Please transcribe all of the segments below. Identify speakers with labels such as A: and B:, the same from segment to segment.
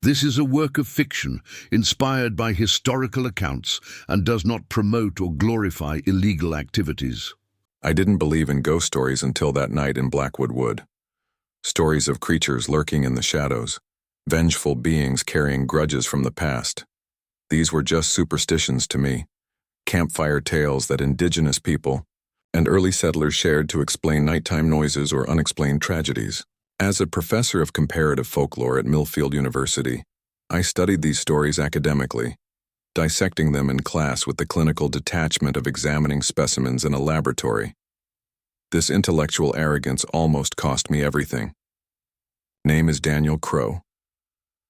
A: This is a work of fiction inspired by historical accounts and does not promote or glorify illegal activities.
B: I didn't believe in ghost stories until that night in Blackwood Wood. Stories of creatures lurking in the shadows, vengeful beings carrying grudges from the past. These were just superstitions to me, campfire tales that indigenous people and early settlers shared to explain nighttime noises or unexplained tragedies. As a professor of comparative folklore at Millfield University, I studied these stories academically, dissecting them in class with the clinical detachment of examining specimens in a laboratory. This intellectual arrogance almost cost me everything. Name is Daniel Crow.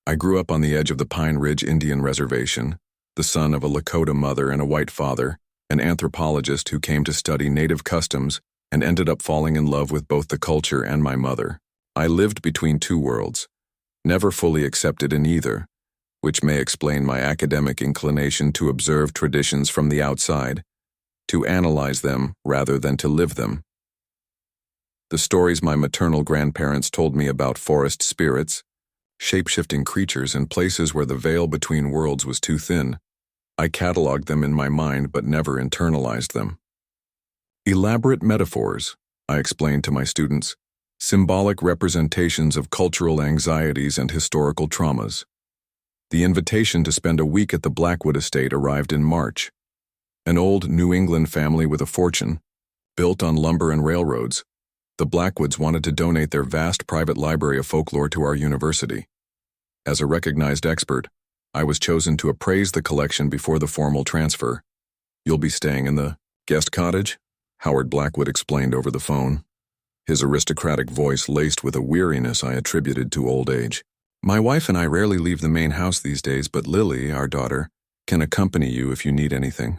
B: I grew up on the edge of the Pine Ridge Indian Reservation, the son of a Lakota mother and a white father, an anthropologist who came to study native customs and ended up falling in love with both the culture and my mother. I lived between two worlds, never fully accepted in either, which may explain my academic inclination to observe traditions from the outside, to analyze them rather than to live them. The stories my maternal grandparents told me about forest spirits, shape-shifting creatures and places where the veil between worlds was too thin, I cataloged them in my mind but never internalized them. Elaborate metaphors, I explained to my students, symbolic representations of cultural anxieties and historical traumas. The invitation to spend a week at the Blackwood Estate arrived in March. An old New England family with a fortune, built on lumber and railroads, the Blackwoods wanted to donate their vast private library of folklore to our university. As a recognized expert, I was chosen to appraise the collection before the formal transfer. "You'll be staying in the guest cottage?" Howard Blackwood explained over the phone, his aristocratic voice laced with a weariness I attributed to old age. "My wife and I rarely leave the main house these days, but Lily, our daughter, can accompany you if you need anything."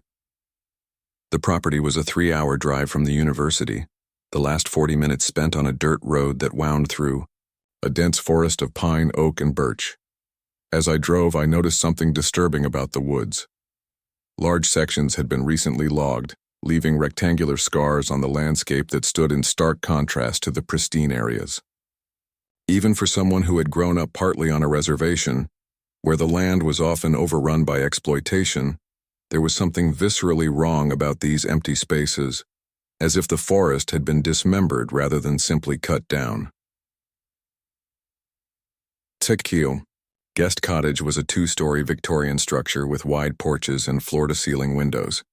B: The property was a 3-hour drive from the university, the last 40 minutes spent on a dirt road that wound through a dense forest of pine, oak, and birch. As I drove, I noticed something disturbing about the woods. Large sections had been recently logged, leaving rectangular scars on the landscape that stood in stark contrast to the pristine areas. Even for someone who had grown up partly on a reservation, where the land was often overrun by exploitation, there was something viscerally wrong about these empty spaces, as if the forest had been dismembered rather than simply cut down. Tequil Guest Cottage was a 2-story Victorian structure with wide porches and floor-to-ceiling windows.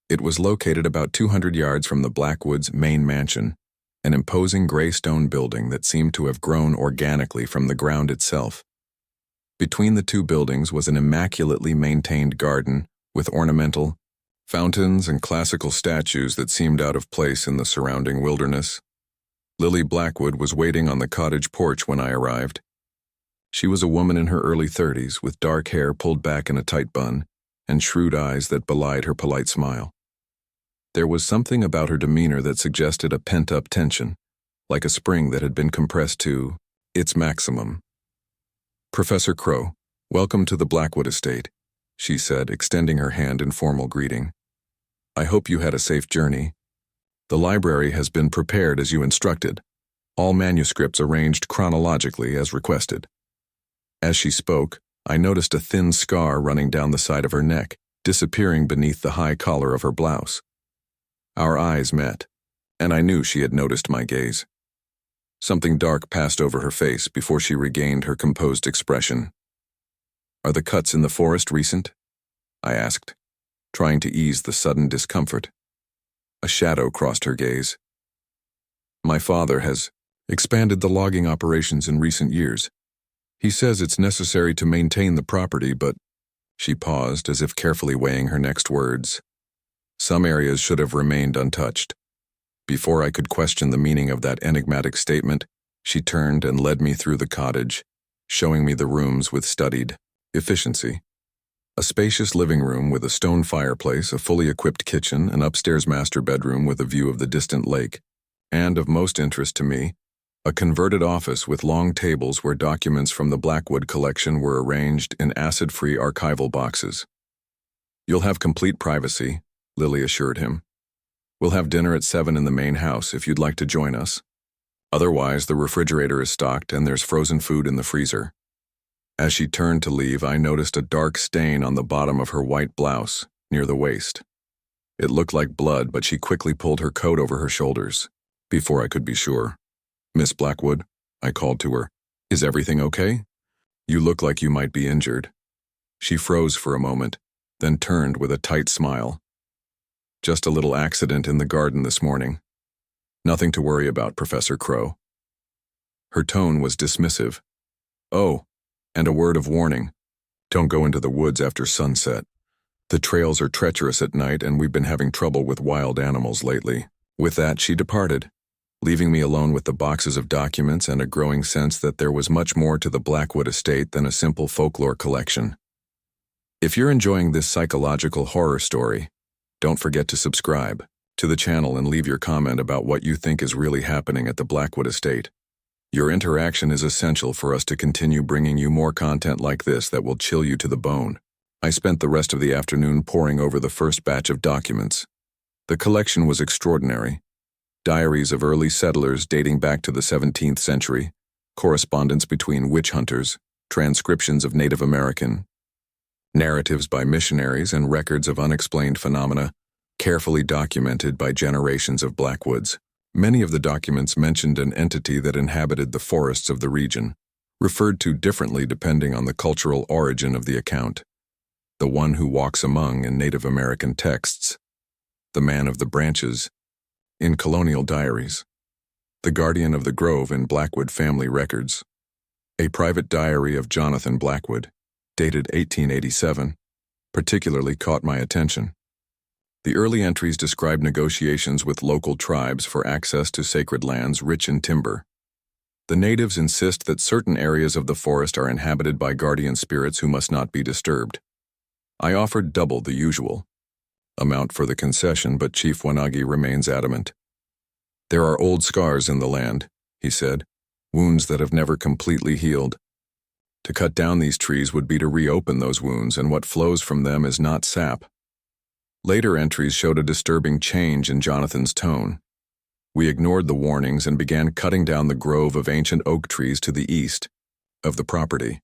B: It was located about 200 yards from the Blackwoods' main mansion, an imposing gray stone building that seemed to have grown organically from the ground itself. Between the two buildings was an immaculately maintained garden with ornamental fountains and classical statues that seemed out of place in the surrounding wilderness. Lily Blackwood was waiting on the cottage porch when I arrived. She was a woman in her early 30s with dark hair pulled back in a tight bun and shrewd eyes that belied her polite smile. There was something about her demeanor that suggested a pent-up tension, like a spring that had been compressed to its maximum. "Professor Crow, welcome to the Blackwood Estate," she said, extending her hand in formal greeting. "I hope you had a safe journey. The library has been prepared as you instructed, all manuscripts arranged chronologically as requested." As she spoke, I noticed a thin scar running down the side of her neck, disappearing beneath the high collar of her blouse. Our eyes met, and I knew she had noticed my gaze. Something dark passed over her face before she regained her composed expression. "Are the cuts in the forest recent?" I asked, trying to ease the sudden discomfort. A shadow crossed her gaze. "My father has expanded the logging operations in recent years. He says it's necessary to maintain the property, but..." She paused as if carefully weighing her next words. Some areas should have remained untouched. Before I could question the meaning of that enigmatic statement, she turned and led me through the cottage, showing me the rooms with studied efficiency. A spacious living room with a stone fireplace, a fully equipped kitchen, an upstairs master bedroom with a view of the distant lake, and, of most interest to me, a converted office with long tables where documents from the Blackwood collection were arranged in acid-free archival boxes. "You'll have complete privacy," Lily assured him. "We'll have dinner at 7 in the main house if you'd like to join us. Otherwise, the refrigerator is stocked and there's frozen food in the freezer." As she turned to leave, I noticed a dark stain on the bottom of her white blouse, near the waist. It looked like blood, but she quickly pulled her coat over her shoulders. Before I could be sure, "Miss Blackwood," I called to her, "is everything okay? You look like you might be injured." She froze for a moment, then turned with a tight smile. "Just a little accident in the garden this morning. Nothing to worry about, Professor Crow." Her tone was dismissive. "Oh, and a word of warning. Don't go into the woods after sunset. The trails are treacherous at night, and we've been having trouble with wild animals lately." With that, she departed, leaving me alone with the boxes of documents and a growing sense that there was much more to the Blackwood Estate than a simple folklore collection. If you're enjoying this psychological horror story, don't forget to subscribe to the channel and leave your comment about what you think is really happening at the Blackwood Estate. Your interaction is essential for us to continue bringing you more content like this that will chill you to the bone. I spent the rest of the afternoon poring over the first batch of documents. The collection was extraordinary. Diaries of early settlers dating back to the 17th century, correspondence between witch hunters, transcriptions of Native American, narratives by missionaries, and records of unexplained phenomena, carefully documented by generations of Blackwoods. Many of the documents mentioned an entity that inhabited the forests of the region, referred to differently depending on the cultural origin of the account. The one who walks among in Native American texts, the man of the branches in colonial diaries, the guardian of the grove in Blackwood family records. A private diary of Jonathan Blackwood, dated 1887, particularly caught my attention. The early entries describe negotiations with local tribes for access to sacred lands rich in timber. The natives insist that certain areas of the forest are inhabited by guardian spirits who must not be disturbed. I offered double the usual amount for the concession, but Chief Wanagi remains adamant. "There are old scars in the land," he said, "wounds that have never completely healed. To cut down these trees would be to reopen those wounds, and what flows from them is not sap." Later entries showed a disturbing change in Jonathan's tone. We ignored the warnings and began cutting down the grove of ancient oak trees to the east of the property.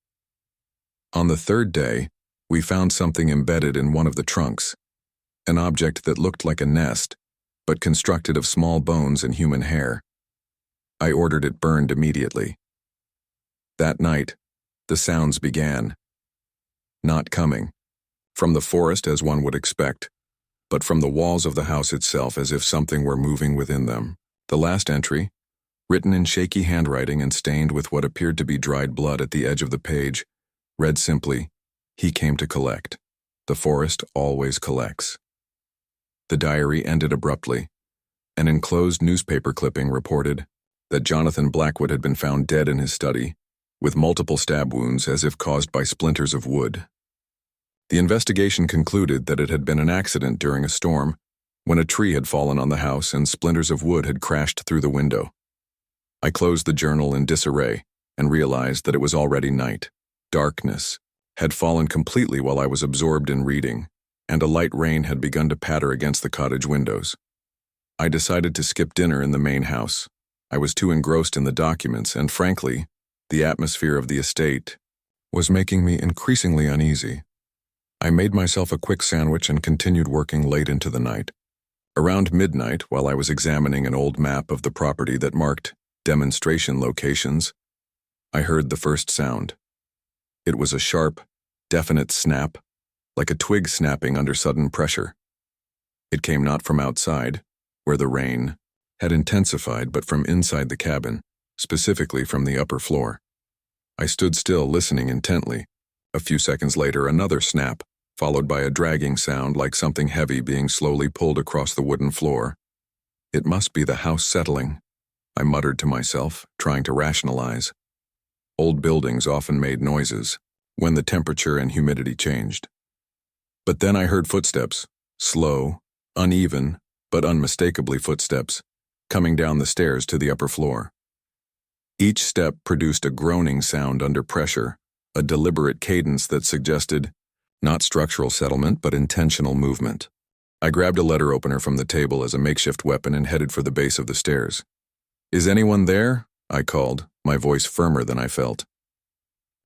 B: On the third day, we found something embedded in one of the trunks, an object that looked like a nest, but constructed of small bones and human hair. I ordered it burned immediately. That night, the sounds began. Not coming from the forest as one would expect, but from the walls of the house itself, as if something were moving within them. The last entry, written in shaky handwriting and stained with what appeared to be dried blood at the edge of the page, read simply, "He came to collect. The forest always collects." The diary ended abruptly. An enclosed newspaper clipping reported that Jonathan Blackwood had been found dead in his study, with multiple stab wounds as if caused by splinters of wood. The investigation concluded that it had been an accident during a storm, when a tree had fallen on the house and splinters of wood had crashed through the window. I closed the journal in disarray and realized that it was already night. Darkness had fallen completely while I was absorbed in reading, and a light rain had begun to patter against the cottage windows. I decided to skip dinner in the main house. I was too engrossed in the documents, and frankly, the atmosphere of the estate was making me increasingly uneasy. I made myself a quick sandwich and continued working late into the night. Around midnight, while I was examining an old map of the property that marked demonstration locations, I heard the first sound. It was a sharp, definite snap, like a twig snapping under sudden pressure. It came not from outside, where the rain had intensified, but from inside the cabin, specifically from the upper floor. I stood still, listening intently. A few seconds later, another snap, followed by a dragging sound like something heavy being slowly pulled across the wooden floor. "It must be the house settling," I muttered to myself, trying to rationalize. Old buildings often made noises when the temperature and humidity changed. But then I heard footsteps, slow, uneven, but unmistakably footsteps, coming down the stairs to the upper floor. Each step produced a groaning sound under pressure, a deliberate cadence that suggested not structural settlement, but intentional movement. I grabbed a letter opener from the table as a makeshift weapon and headed for the base of the stairs. "Is anyone there?" I called, my voice firmer than I felt.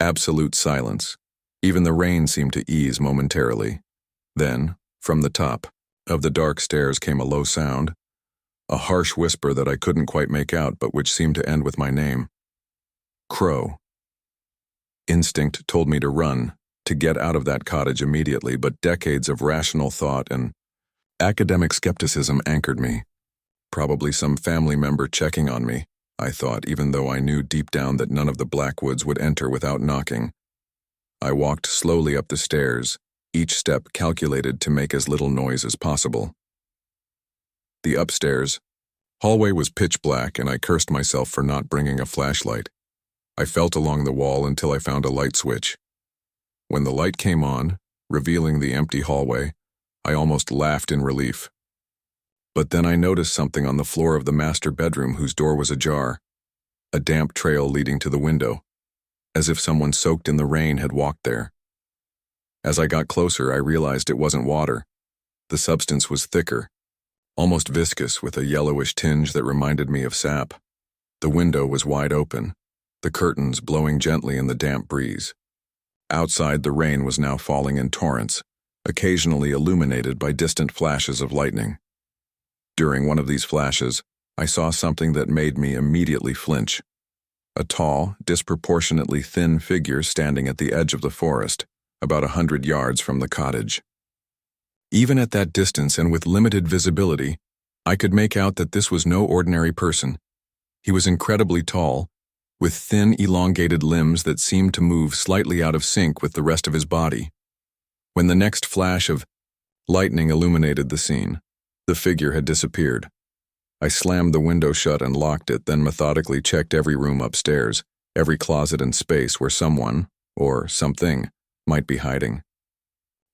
B: Absolute silence. Even the rain seemed to ease momentarily. Then, from the top of the dark stairs came a low sound, a harsh whisper that I couldn't quite make out but which seemed to end with my name. Crow. Instinct told me to run, to get out of that cottage immediately, but decades of rational thought and academic skepticism anchored me. Probably some family member checking on me, I thought, even though I knew deep down that none of the Blackwoods would enter without knocking. I walked slowly up the stairs, each step calculated to make as little noise as possible. The upstairs hallway was pitch black, and I cursed myself for not bringing a flashlight. I felt along the wall until I found a light switch. When the light came on, revealing the empty hallway, I almost laughed in relief. But then I noticed something on the floor of the master bedroom whose door was ajar, a damp trail leading to the window, as if someone soaked in the rain had walked there. As I got closer, I realized it wasn't water. The substance was thicker, almost viscous, with a yellowish tinge that reminded me of sap. The window was wide open, the curtains blowing gently in the damp breeze. Outside, the rain was now falling in torrents, occasionally illuminated by distant flashes of lightning. During one of these flashes, I saw something that made me immediately flinch. A tall, disproportionately thin figure standing at the edge of the forest, about 100 yards from the cottage. Even at that distance and with limited visibility, I could make out that this was no ordinary person. He was incredibly tall, with thin, elongated limbs that seemed to move slightly out of sync with the rest of his body. When the next flash of lightning illuminated the scene, the figure had disappeared. I slammed the window shut and locked it, then methodically checked every room upstairs, every closet and space where someone, or something, might be hiding.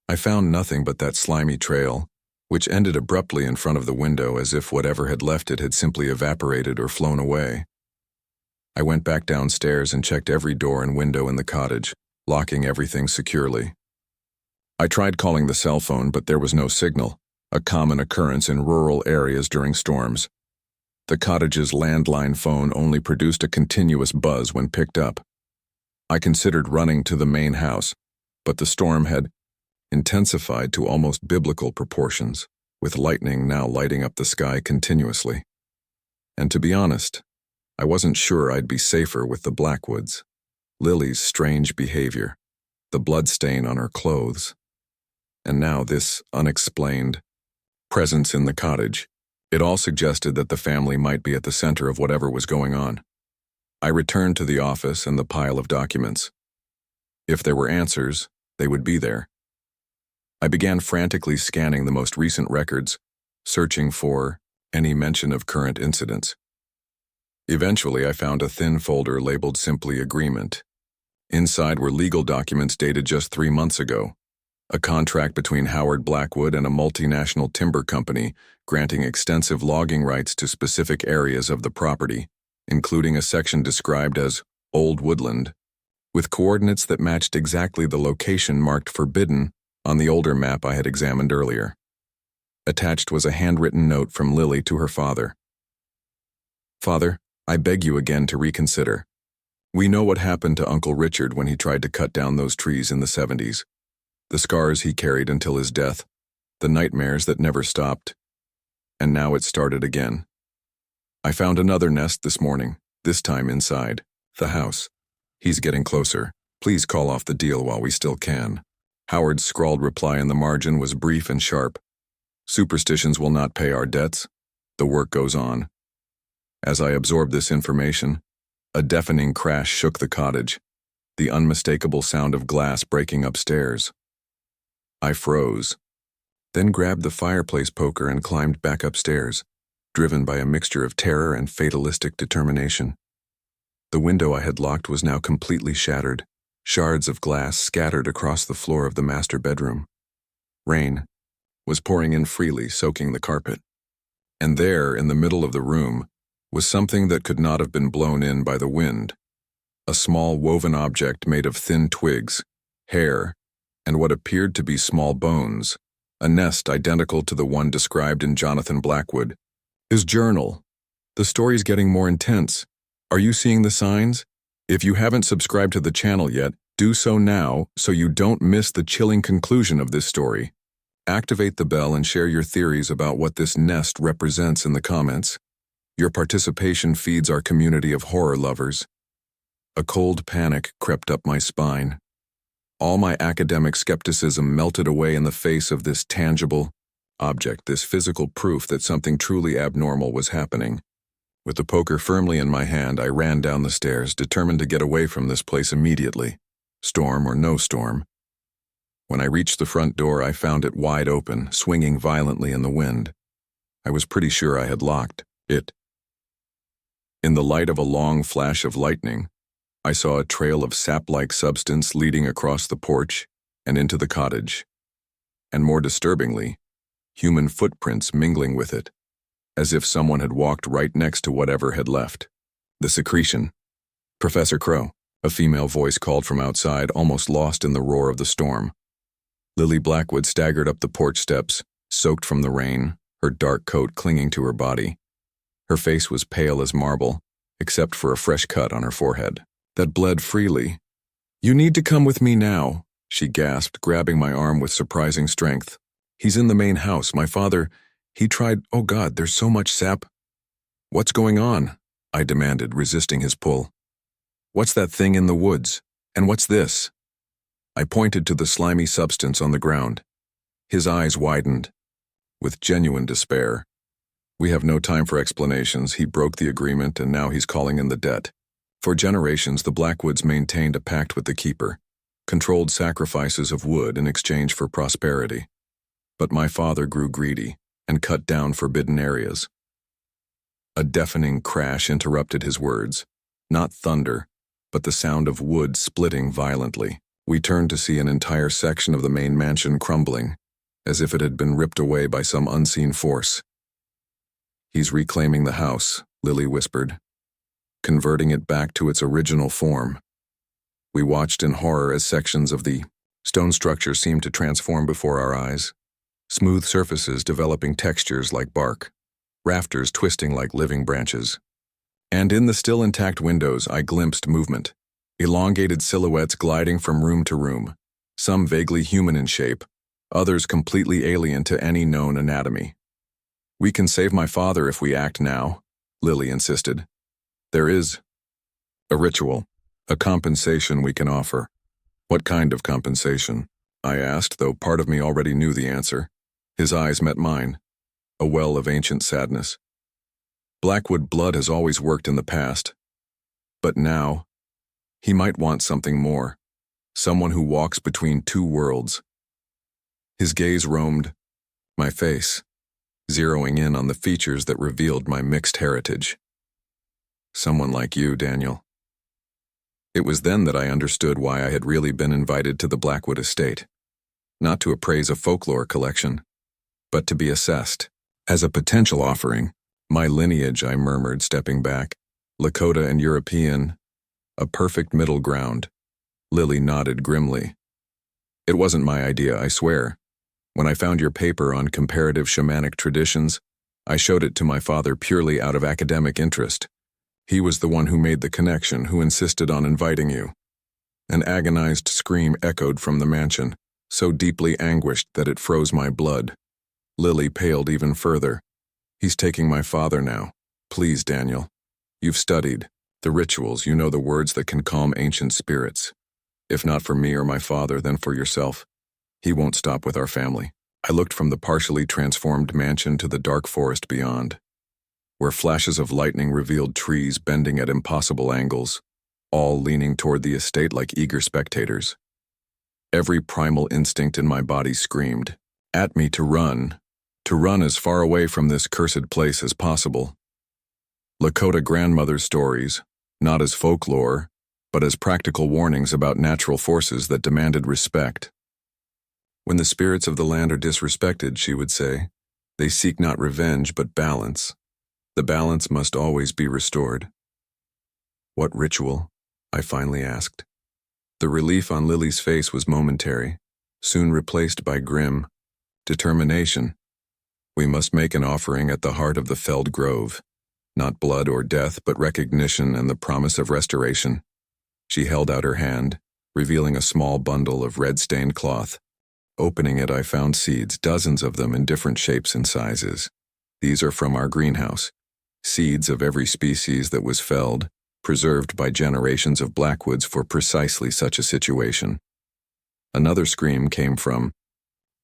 B: I found nothing but that slimy trail, which ended abruptly in front of the window as if whatever had left it had simply evaporated or flown away. I went back downstairs and checked every door and window in the cottage, locking everything securely. I tried calling the cell phone, but there was no signal, a common occurrence in rural areas during storms. The cottage's landline phone only produced a continuous buzz when picked up. I considered running to the main house, but the storm had intensified to almost biblical proportions, with lightning now lighting up the sky continuously. And to be honest, I wasn't sure I'd be safer with the Blackwoods. Lily's strange behavior, the bloodstain on her clothes, and now this unexplained presence in the cottage. It all suggested that the family might be at the center of whatever was going on. I returned to the office and the pile of documents. If there were answers, they would be there. I began frantically scanning the most recent records, searching for any mention of current incidents. Eventually, I found a thin folder labeled simply Agreement. Inside were legal documents dated just 3 months ago, a contract between Howard Blackwood and a multinational timber company granting extensive logging rights to specific areas of the property, including a section described as Old Woodland, with coordinates that matched exactly the location marked forbidden on the older map I had examined earlier. Attached was a handwritten note from Lily to her father. "Father, I beg you again to reconsider. We know what happened to Uncle Richard when he tried to cut down those trees in the 70s. The scars he carried until his death, the nightmares that never stopped. And now it started again. I found another nest this morning, this time inside the house. He's getting closer. Please call off the deal while we still can." Howard's scrawled reply in the margin was brief and sharp. "Superstitions will not pay our debts. The work goes on." As I absorbed this information, a deafening crash shook the cottage, the unmistakable sound of glass breaking upstairs. I froze, then grabbed the fireplace poker and climbed back upstairs, driven by a mixture of terror and fatalistic determination. The window I had locked was now completely shattered, shards of glass scattered across the floor of the master bedroom. Rain was pouring in freely, soaking the carpet. And there, in the middle of the room, was something that could not have been blown in by the wind. A small woven object made of thin twigs, hair, and what appeared to be small bones, a nest identical to the one described in Jonathan Blackwood. His journal. "The story's getting more intense. Are you seeing the signs?" If you haven't subscribed to the channel yet, do so now so you don't miss the chilling conclusion of this story. Activate the bell and share your theories about what this nest represents in the comments. Your participation feeds our community of horror lovers. A cold panic crept up my spine. All my academic skepticism melted away in the face of this tangible object, this physical proof that something truly abnormal was happening. With the poker firmly in my hand, I ran down the stairs, determined to get away from this place immediately, storm or no storm. When I reached the front door, I found it wide open, swinging violently in the wind. I was pretty sure I had locked it. In the light of a long flash of lightning, I saw a trail of sap-like substance leading across the porch and into the cottage, and more disturbingly, human footprints mingling with it, as if someone had walked right next to whatever had left. The secretion. Professor Crow, a female voice called from outside, almost lost in the roar of the storm. Lily Blackwood staggered up the porch steps, soaked from the rain, her dark coat clinging to her body. Her face was pale as marble, except for a fresh cut on her forehead that bled freely. "You need to come with me now," she gasped, grabbing my arm with surprising strength. "He's in the main house. My father, he tried— Oh God, there's so much sap." "What's going on?" I demanded, resisting his pull. "What's that thing in the woods? And what's this?" I pointed to the slimy substance on the ground. His eyes widened, with genuine despair. "We have no time for explanations. He broke the agreement and now he's calling in the debt." For generations, the Blackwoods maintained a pact with the keeper, controlled sacrifices of wood in exchange for prosperity. But my father grew greedy and cut down forbidden areas. A deafening crash interrupted his words. Not thunder, but the sound of wood splitting violently. We turned to see an entire section of the main mansion crumbling, as if it had been ripped away by some unseen force. "He's reclaiming the house," Lily whispered, "converting it back to its original form." We watched in horror as sections of the stone structure seemed to transform before our eyes. Smooth surfaces developing textures like bark, rafters twisting like living branches. And in the still intact windows, I glimpsed movement, elongated silhouettes gliding from room to room, some vaguely human in shape, others completely alien to any known anatomy. "We can save my father if we act now," Lily insisted. "There is a ritual, a compensation we can offer." "What kind of compensation?" I asked, though part of me already knew the answer. His eyes met mine, a well of ancient sadness. Blackwood blood has always worked in the past. But now, he might want something more, someone who walks between two worlds. His gaze roamed my face, zeroing in on the features that revealed my mixed heritage. "Someone like you, Daniel." It was then that I understood why I had really been invited to the Blackwood Estate. Not to appraise a folklore collection, but to be assessed as a potential offering. "My lineage," I murmured, stepping back. "Lakota and European, a perfect middle ground." Lily nodded grimly. "It wasn't my idea, I swear. When I found your paper on comparative shamanic traditions, I showed it to my father purely out of academic interest. He was the one who made the connection, who insisted on inviting you." An agonized scream echoed from the mansion, so deeply anguished that it froze my blood. Lily paled even further. "He's taking my father now. Please, Daniel. You've studied the rituals, you know the words that can calm ancient spirits. If not for me or my father, then for yourself. He won't stop with our family." I looked from the partially transformed mansion to the dark forest beyond, where flashes of lightning revealed trees bending at impossible angles, all leaning toward the estate like eager spectators. Every primal instinct in my body screamed at me to run as far away from this cursed place as possible. Lakota grandmother's stories, not as folklore, but as practical warnings about natural forces that demanded respect. "When the spirits of the land are disrespected," she would say, "they seek not revenge but balance. The balance must always be restored." "What ritual?" I finally asked. The relief on Lily's face was momentary, soon replaced by grim determination. "We must make an offering at the heart of the felled grove. Not blood or death, but recognition and the promise of restoration." She held out her hand, revealing a small bundle of red-stained cloth. Opening it, I found seeds, dozens of them in different shapes and sizes. These are from our greenhouse. Seeds of every species that was felled, preserved by generations of Blackwoods for precisely such a situation. Another scream came from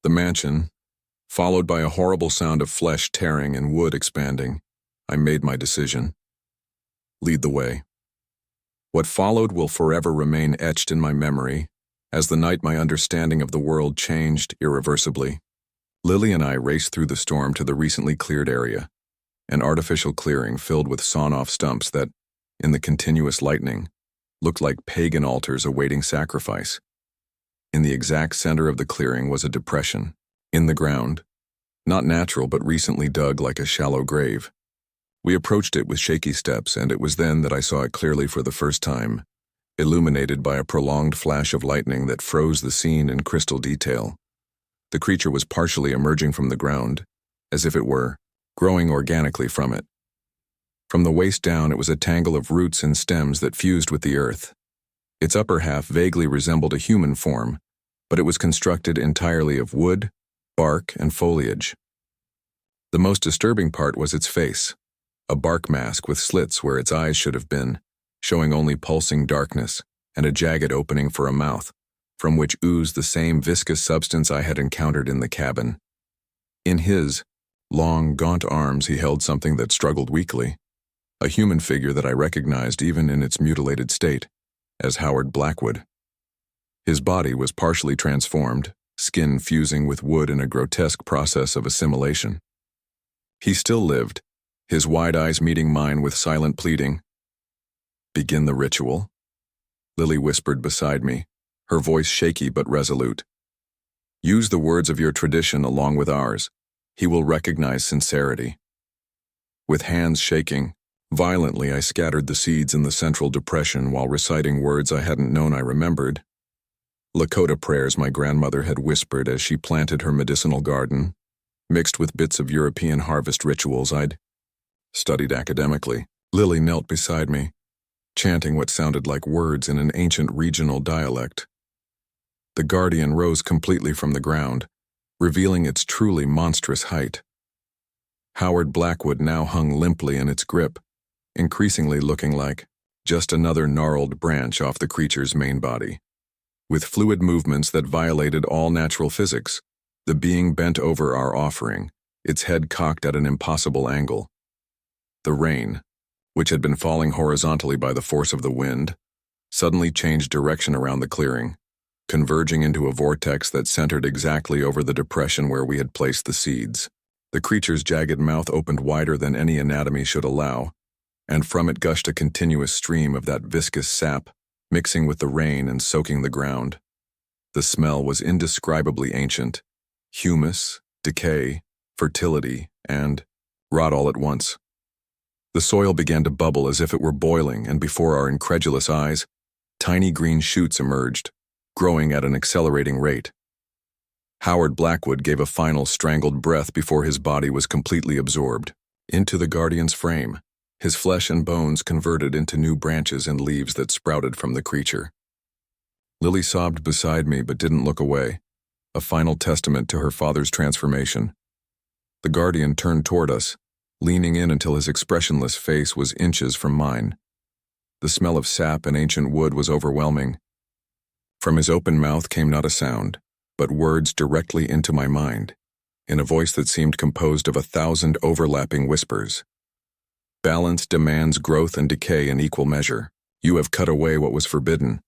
B: the mansion, followed by a horrible sound of flesh tearing and wood expanding. I made my decision. Lead the way. What followed will forever remain etched in my memory, as the night my understanding of the world changed irreversibly. Lily and I raced through the storm to the recently cleared area, an artificial clearing filled with sawn-off stumps that, in the continuous lightning, looked like pagan altars awaiting sacrifice. In the exact center of the clearing was a depression, in the ground, not natural but recently dug like a shallow grave. We approached it with shaky steps, and it was then that I saw it clearly for the first time, illuminated by a prolonged flash of lightning that froze the scene in crystal detail. The creature was partially emerging from the ground, as if it were growing organically from it. From the waist down, it was a tangle of roots and stems that fused with the earth. Its upper half vaguely resembled a human form, but it was constructed entirely of wood, bark, and foliage. The most disturbing part was its face, a bark mask with slits where its eyes should have been, showing only pulsing darkness and a jagged opening for a mouth, from which oozed the same viscous substance I had encountered in the cabin. In his long, gaunt arms he held something that struggled weakly, a human figure that I recognized even in its mutilated state, as Howard Blackwood. His body was partially transformed, skin fusing with wood in a grotesque process of assimilation. He still lived, his wide eyes meeting mine with silent pleading. "Begin the ritual," Lily whispered beside me, her voice shaky but resolute. "Use the words of your tradition along with ours. He will recognize sincerity." With hands shaking, violently I scattered the seeds in the central depression while reciting words I hadn't known I remembered. Lakota prayers my grandmother had whispered as she planted her medicinal garden, mixed with bits of European harvest rituals I'd studied academically. Lily knelt beside me, chanting what sounded like words in an ancient regional dialect. The guardian rose completely from the ground, revealing its truly monstrous height. Howard Blackwood now hung limply in its grip, increasingly looking like just another gnarled branch off the creature's main body. With fluid movements that violated all natural physics, the being bent over our offering, its head cocked at an impossible angle. The rain, which had been falling horizontally by the force of the wind, suddenly changed direction around the clearing, converging into a vortex that centered exactly over the depression where we had placed the seeds. The creature's jagged mouth opened wider than any anatomy should allow, and from it gushed a continuous stream of that viscous sap, mixing with the rain and soaking the ground. The smell was indescribably ancient: humus, decay, fertility, and rot all at once. The soil began to bubble as if it were boiling, and before our incredulous eyes, tiny green shoots emerged, growing at an accelerating rate. Howard Blackwood gave a final strangled breath before his body was completely absorbed into the guardian's frame, his flesh and bones converted into new branches and leaves that sprouted from the creature. Lily sobbed beside me but didn't look away, a final testament to her father's transformation. The guardian turned toward us, leaning in until his expressionless face was inches from mine. The smell of sap and ancient wood was overwhelming. From his open mouth came not a sound, but words directly into my mind, in a voice that seemed composed of 1,000 overlapping whispers. "Balance demands growth and decay in equal measure. You have cut away what was forbidden.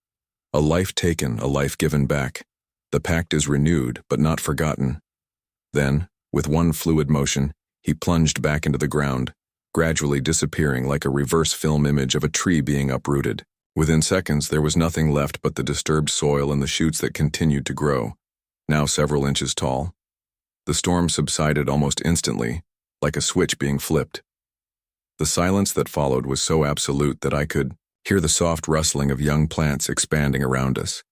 B: A life taken, a life given back. The pact is renewed, but not forgotten." Then, with one fluid motion, he plunged back into the ground, gradually disappearing like a reverse film image of a tree being uprooted. Within seconds, there was nothing left but the disturbed soil and the shoots that continued to grow, now several inches tall. The storm subsided almost instantly, like a switch being flipped. The silence that followed was so absolute that I could hear the soft rustling of young plants expanding around us.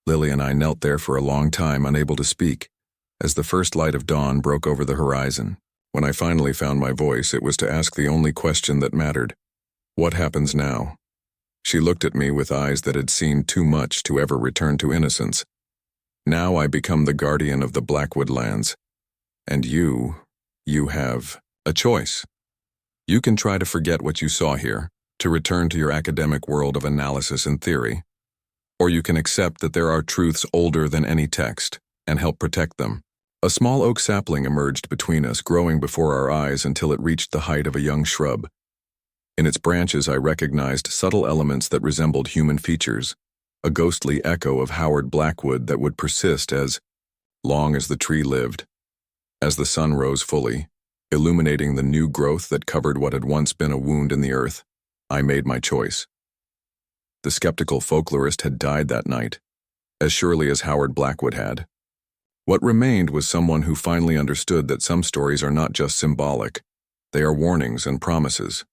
B: Lily and I knelt there for a long time, unable to speak, as the first light of dawn broke over the horizon. When I finally found my voice, it was to ask the only question that mattered: what happens now? She looked at me with eyes that had seen too much to ever return to innocence. Now I become the guardian of the Blackwood lands. And you have a choice. You can try to forget what you saw here, to return to your academic world of analysis and theory. Or you can accept that there are truths older than any text, and help protect them. A small oak sapling emerged between us, growing before our eyes until it reached the height of a young shrub. In its branches I recognized subtle elements that resembled human features, a ghostly echo of Howard Blackwood that would persist as long as the tree lived. As the sun rose fully, illuminating the new growth that covered what had once been a wound in the earth, I made my choice. The skeptical folklorist had died that night, as surely as Howard Blackwood had. What remained was someone who finally understood that some stories are not just symbolic, they are warnings and promises.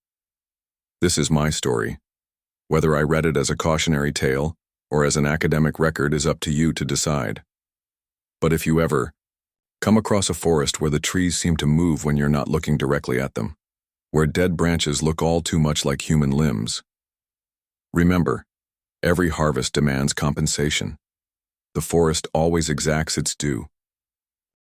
B: This is my story. Whether I read it as a cautionary tale or as an academic record is up to you to decide. But if you ever come across a forest where the trees seem to move when you're not looking directly at them, where dead branches look all too much like human limbs, remember, every harvest demands compensation. The forest always exacts its due.